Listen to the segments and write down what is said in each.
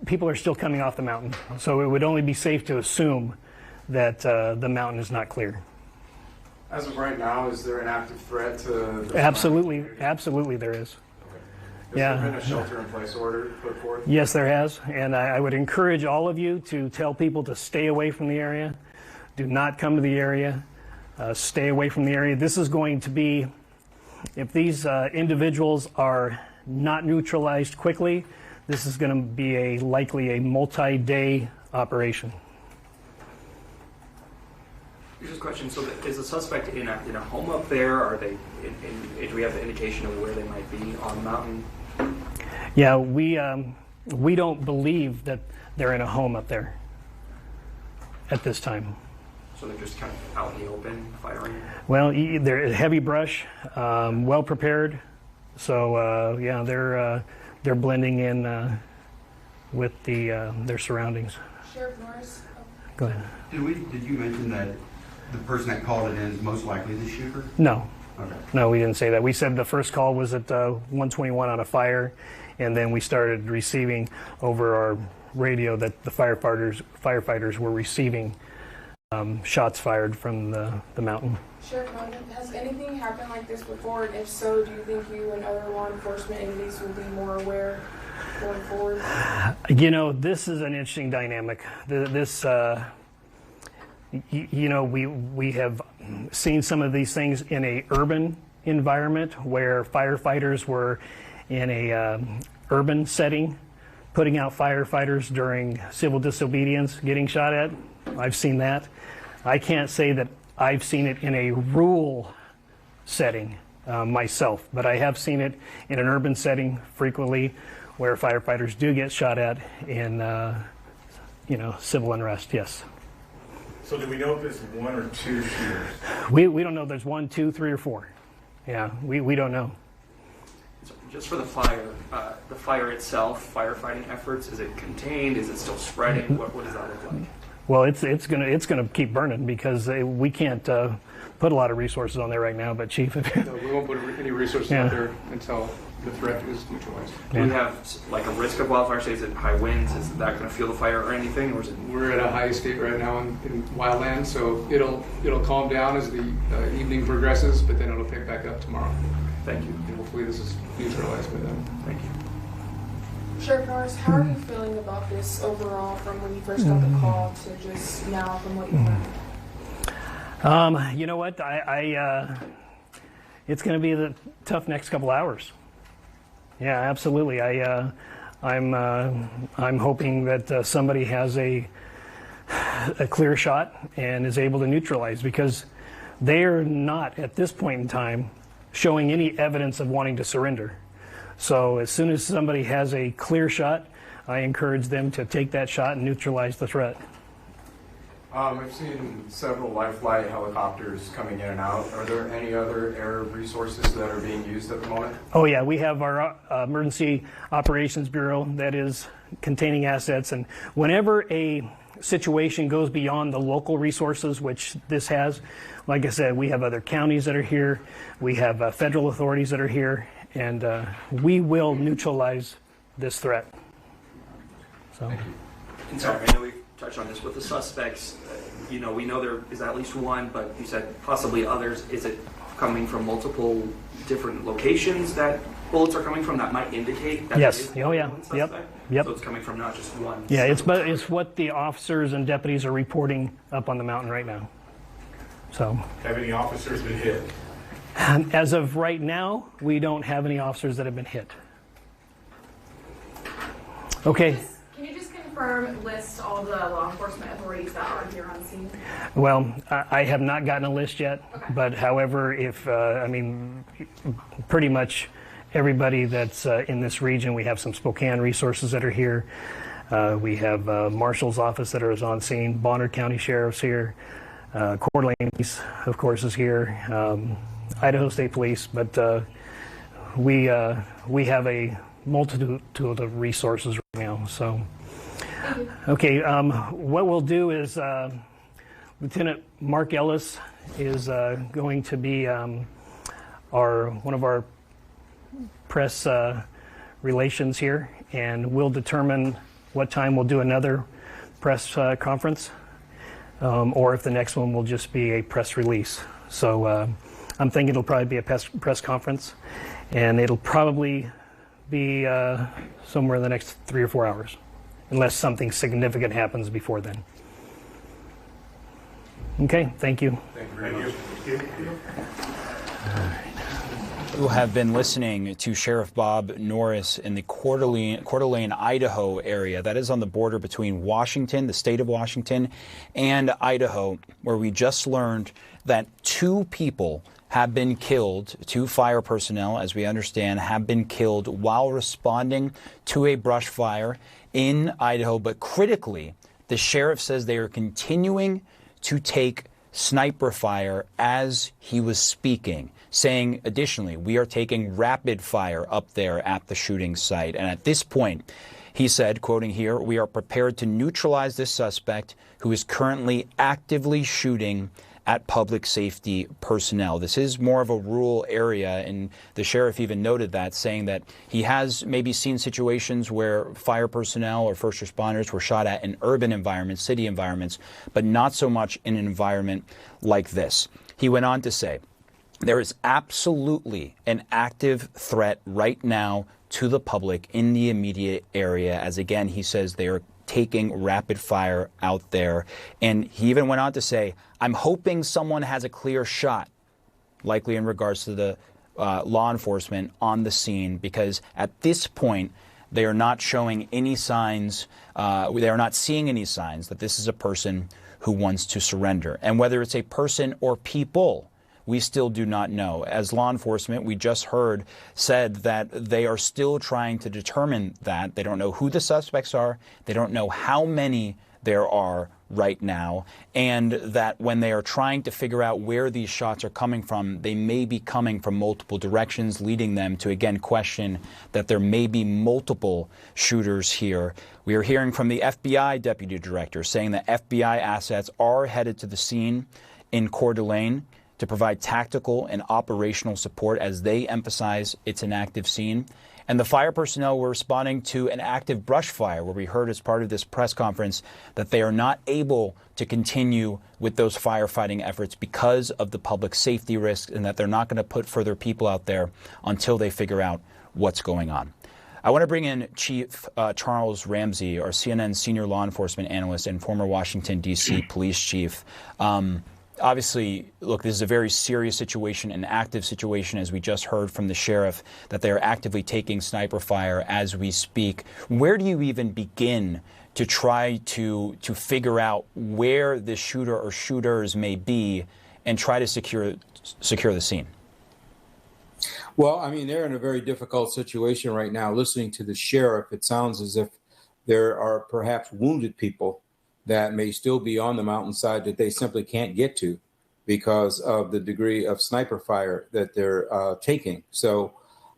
people are still coming off the mountain, so it would only be safe to assume that the mountain is not clear. As of right now, is there an active threat to the Absolutely, absolutely there is. Okay. Has there been a shelter-in-place order put forth? Yes, there has, and I would encourage all of you to tell people to stay away from the area. Do not come to the area. Stay away from the area. This is going to be, if these individuals are not neutralized quickly, this is going to be likely a multi-day operation. Just a question. So, is the suspect in a home up there? Are they? Do we have the indication of where they might be on the mountain? Yeah, we don't believe that they're in a home up there at this time. So they're just kind of out in the open, firing? Well, they're heavy brush, well prepared. So yeah, they're blending in with their surroundings. Sheriff Norris. Go ahead. Did you mention that the person that called it in is most likely the shooter? No. Okay. No, we didn't say that. We said the first call was at 121 on a fire, and then we started receiving over our radio that the firefighters were receiving shots fired from the mountain. Sheriff Norris, has anything happened like this before? And if so, do you think you and other law enforcement entities will be more aware going forward? You know, this is an interesting dynamic. We have seen some of these things in a urban environment where firefighters were in a urban setting, putting out firefighters during civil disobedience, getting shot at. I've seen that. I can't say that I've seen it in a rural setting myself, but I have seen it in an urban setting frequently where firefighters do get shot at in civil unrest, yes. So do we know if it's one or two shooters? We don't know if there's 1, 2, 3, or 4. Yeah, we don't know. So just for the fire itself, firefighting efforts, is it contained? Is it still spreading? What does that look like? Well, it's gonna keep burning because we can't put a lot of resources on there right now. But Chief, No, we won't put any resources out there until the threat is neutralized. Do we have like a risk of wildfire? Say, is it high winds? Is that going to fuel the fire or anything, or is it? We're at a high state right now in wildland, so it'll calm down as the evening progresses, but then it'll pick back up tomorrow. Thank you. And hopefully this is neutralized by then. Thank you. Sheriff Norris, how are you feeling about this overall from when you first got the call to just now from what you've learned? You know what? It's going to be the tough next couple hours. Yeah, absolutely. I'm hoping that somebody has a clear shot and is able to neutralize, because they are not at this point in time showing any evidence of wanting to surrender. So as soon as somebody has a clear shot, I encourage them to take that shot and neutralize the threat. I've seen several Life Flight helicopters coming in and out. Are there any other air resources that are being used at the moment? Oh yeah, we have our Emergency Operations Bureau that is containing assets, and whenever a situation goes beyond the local resources, which this has, like I said, we have other counties that are here, we have federal authorities that are here, and we will neutralize this threat. So. And sorry, I know we touched on this with the suspects. We know there is at least one, but you said possibly others. Is it coming from multiple different locations that bullets are coming from that might indicate that? Yes. Oh yeah. Yep. So it's coming from not just one. Yeah, it's what the officers and deputies are reporting up on the mountain right now. So. Have any officers been hit? As of right now, we don't have any officers that have been hit. Okay. Can you just confirm, list all the law enforcement authorities that are here on scene? Well, I have not gotten a list yet, okay. But however, if pretty much everybody that's in this region, we have some Spokane resources that are here. We have Marshal's office that is on scene. Bonner County Sheriff's here. Coeur d'Alene, of course, is here. Idaho State Police, but we have a multitude of resources right now. So, okay, what we'll do is Lieutenant Mark Ellis is going to be one of our press relations here, and we'll determine what time we'll do another press conference, or if the next one will just be a press release. So I'm thinking it'll probably be a press conference, and it'll probably be somewhere in the next 3 or 4 hours, unless something significant happens before then. Okay, thank you. Thank you very much. You have been listening to Sheriff Bob Norris in the Coeur d'Alene, Idaho area. That is on the border between Washington, the state of Washington, and Idaho, where we just learned that 2 people have been killed, 2 fire personnel, as we understand, have been killed while responding to a brush fire in Idaho. But critically, the sheriff says they are continuing to take sniper fire as he was speaking, saying additionally, we are taking rapid fire up there at the shooting site. And at this point, he said, quoting here, we are prepared to neutralize this suspect who is currently actively shooting at public safety personnel. This is more of a rural area, and the sheriff even noted that, saying that he has maybe seen situations where fire personnel or first responders were shot at in urban environments, city environments, but not so much in an environment like this. He went on to say, there is absolutely an active threat right now to the public in the immediate area, as again, he says they are taking rapid fire out there. And he even went on to say, I'm hoping someone has a clear shot, likely in regards to the law enforcement on the scene, because at this point, they are not showing any signs, they are not seeing any signs that this is a person who wants to surrender. And whether it's a person or people, we still do not know. As law enforcement, we just heard, said that they are still trying to determine that. They don't know who the suspects are. They don't know how many there are right now. And that when they are trying to figure out where these shots are coming from, they may be coming from multiple directions, leading them to, again, question that there may be multiple shooters here. We are hearing from the FBI deputy director saying that FBI assets are headed to the scene in Coeur d'Alene to provide tactical and operational support as they emphasize it's an active scene. And the fire personnel were responding to an active brush fire, where we heard as part of this press conference that they are not able to continue with those firefighting efforts because of the public safety risks, and that they're not going to put further people out there until they figure out what's going on. I want to bring in Chief Charles Ramsey, our CNN senior law enforcement analyst and former Washington, D.C. police chief. Obviously, look, this is a very serious situation, an active situation, as we just heard from the sheriff, that they are actively taking sniper fire as we speak. Where do you even begin to try to figure out where the shooter or shooters may be and try to secure the scene? Well, I mean, they're in a very difficult situation right now. Listening to the sheriff, it sounds as if there are perhaps wounded people that may still be on the mountainside that they simply can't get to because of the degree of sniper fire that they're taking. So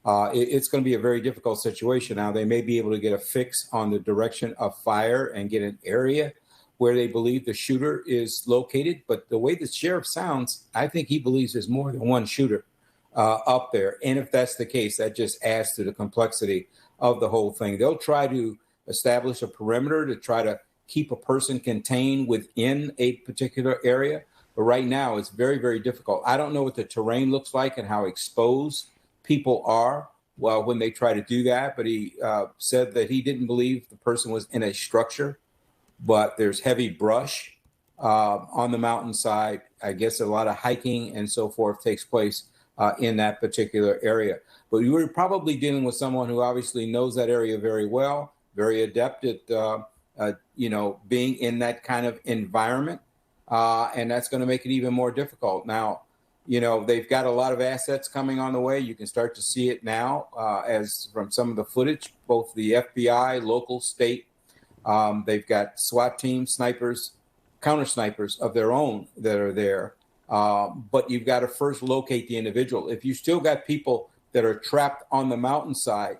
it's going to be a very difficult situation. Now, they may be able to get a fix on the direction of fire and get an area where they believe the shooter is located. But the way the sheriff sounds, I think he believes there's more than one shooter up there. And if that's the case, that just adds to the complexity of the whole thing. They'll try to establish a perimeter to try to keep a person contained within a particular area. But right now, it's very, very difficult. I don't know what the terrain looks like and how exposed people are when they try to do that. But he said that he didn't believe the person was in a structure, but there's heavy brush on the mountainside. I guess a lot of hiking and so forth takes place in that particular area. But you were probably dealing with someone who obviously knows that area very well, very adept at being in that kind of environment. And that's going to make it even more difficult. Now, they've got a lot of assets coming on the way. You can start to see it now as from some of the footage, both the FBI, local, state. They've got SWAT teams, snipers, counter snipers of their own that are there. But you've got to first locate the individual. If you still got people that are trapped on the mountainside,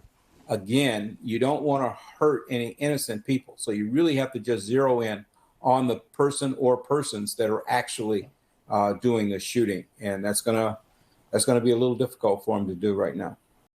again, you don't want to hurt any innocent people. So you really have to just zero in on the person or persons that are actually doing the shooting. And that's gonna be a little difficult for them to do right now.